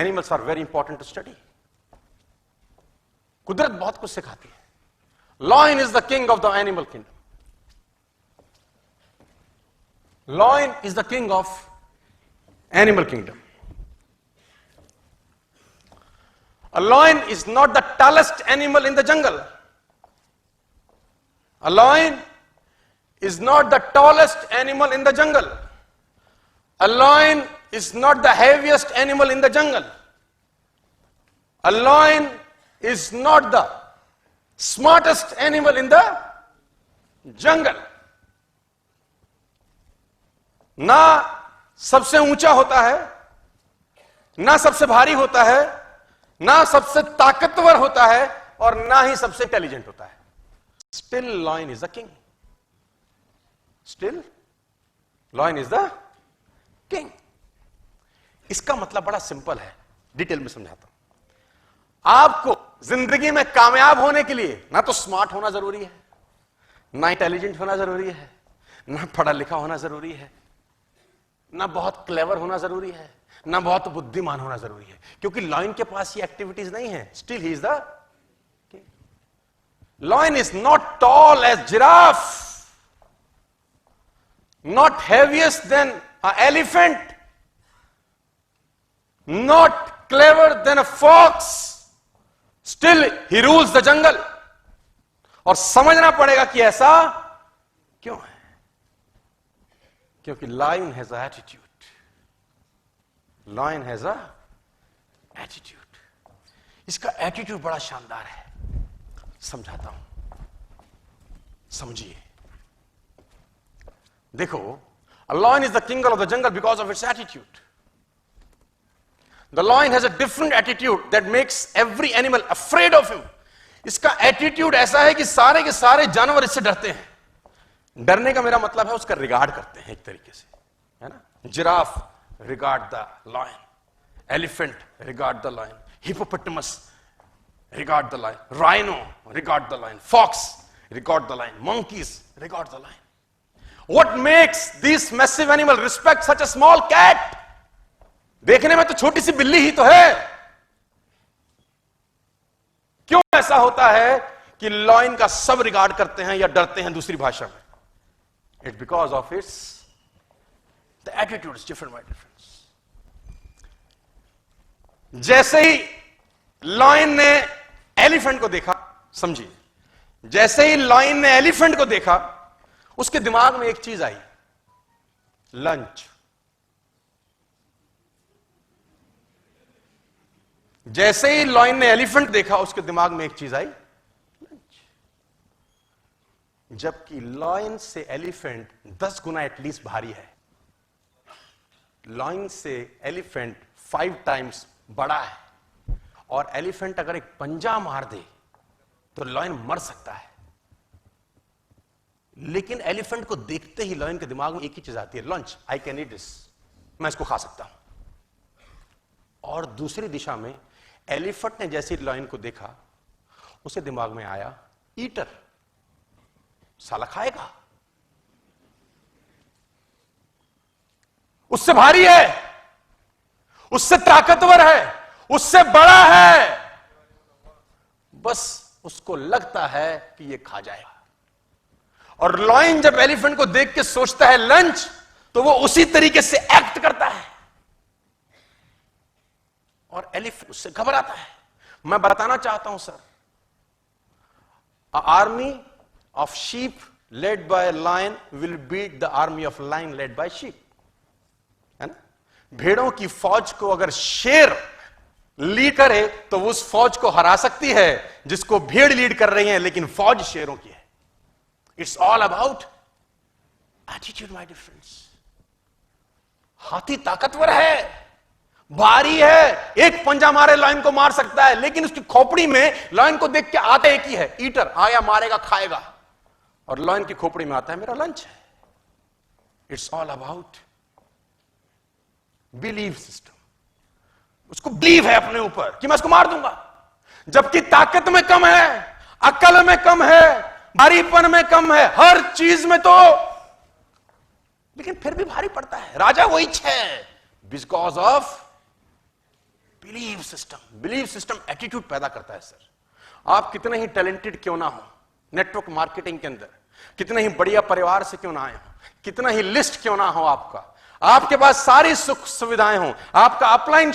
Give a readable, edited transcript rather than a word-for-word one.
Animals are very important to study. कुदरत बहुत कुछ सिखाती है। Lion is the king of the animal kingdom. Lion is the king of animal kingdom. A lion is not the tallest animal in the jungle. A lion is not the tallest animal in the jungle. A lion is not the heaviest animal in the jungle. A lion is not the smartest animal in the jungle. ना सबसे ऊंचा होता है, ना सबसे भारी होता है, ना सबसे ताकतवर होता है, और ना ही सबसे इंटेलिजेंट होता है. Still lion is the king. Still lion is the king. इसका मतलब बड़ा सिंपल है, डिटेल में समझाता हूं. आपको जिंदगी में कामयाब होने के लिए ना तो स्मार्ट होना जरूरी है, ना इंटेलिजेंट होना जरूरी है, ना पढ़ा लिखा होना जरूरी है, ना बहुत क्लेवर होना जरूरी है, ना बहुत बुद्धिमान होना जरूरी है, क्योंकि लॉयन के पास ये एक्टिविटीज नहीं है. Still he is the king. Lion is not tall as giraffe, not heaviest then a elephant, not clever then a fox. Still he rules the jungle. और समझना पड़ेगा कि ऐसा क्यों है. क्योंकि lion has a attitude. Lion has a attitude. इसका attitude बड़ा शानदार है. समझाता हूं, समझिए. देखो, a lion is the king of the jungle because of its attitude. The lion has a different attitude that makes every animal afraid of him. इसका attitude ऐसा है कि सारे के सारे जानवर इससे डरते हैं. डरने का मेरा मतलब है उसका रिगार्ड करते हैं एक तरीके से, है ना. Giraffe regard the lion, elephant regard the lion, hippopotamus regard the lion, rhino regard the lion, fox regard the lion, monkeys regard the lion. What makes this massive animal respect such a small cat? देखने में तो छोटी सी बिल्ली ही तो है. क्यों ऐसा होता है कि लॉयन का सब रिगार्ड करते हैं या डरते हैं दूसरी भाषा में? It's because of its the attitude is different by difference. जैसे ही लॉयन ने एलिफेंट को देखा, समझिए, जैसे ही लॉयन ने एलिफेंट को देखा, उसके दिमाग में एक चीज आई, लंच. जैसे ही लॉयन ने एलिफेंट देखा, उसके दिमाग में एक चीज आई, लंच. जबकि लॉयन से एलिफेंट 10 गुना एटलीस्ट भारी है. लॉयन से एलिफेंट 5 टाइम्स बड़ा है, और एलिफेंट अगर एक पंजा मार दे तो लॉयन मर सकता है. लेकिन एलिफेंट को देखते ही लॉयन के दिमाग में एक ही चीज आती है, lunch. I can eat this, मैं इसको खा सकता हूं. और दूसरी दिशा में एलिफेंट ने जैसे लॉयन को देखा, उसे दिमाग में आया, ईटर, साला खाएगा, उससे भारी है, उससे ताकतवर है, उससे बड़ा है, बस उसको लगता है कि ये खा जाएगा. और लॉयन जब एलिफेंट को देख के सोचता है लंच, तो वो उसी तरीके से एक्ट करता है, और एलिफेंट उससे घबराता है. मैं बताना चाहता हूं sir, a army of sheep led by lion will beat the army of lion led by sheep. है ना. भेड़ों की फौज को अगर शेर लीड करे तो वो उस फौज को हरा सकती है जिसको भेड़ लीड कर रही है, लेकिन फौज शेरों की है. It's all about attitude my difference. हाथी ताकतवर है, भारी है, एक पंजा मारे लॉयन को मार सकता है, लेकिन उसकी खोपड़ी में लॉयन को देख के आता एक ही है, ईटर. आया, मारेगा, खाएगा. और लॉयन की खोपड़ी में आता है, मेरा लंच है. It's all about believe system. उसको बिलीव है अपने ऊपर कि मैं उसको मार दूंगा. जबकि ताकत में कम है, अक्ल में कम है, भारीपन में कम है, हर चीज में तो, लेकिन फिर भी भारी पड़ता है. राजा वही है, because of believe system attitude पैदा करता है सर। आप कितने ही टैलेंटेड क्यों ना हो नेटवर्क मार्केटिंग के अंदर, कितने ही बढ़िया परिवार से क्यों ना आए हो, कितना ही लिस्ट क्यों ना हो आपका, आपके पास सारी सुख सुविधाएं हो, आपका अपलाइन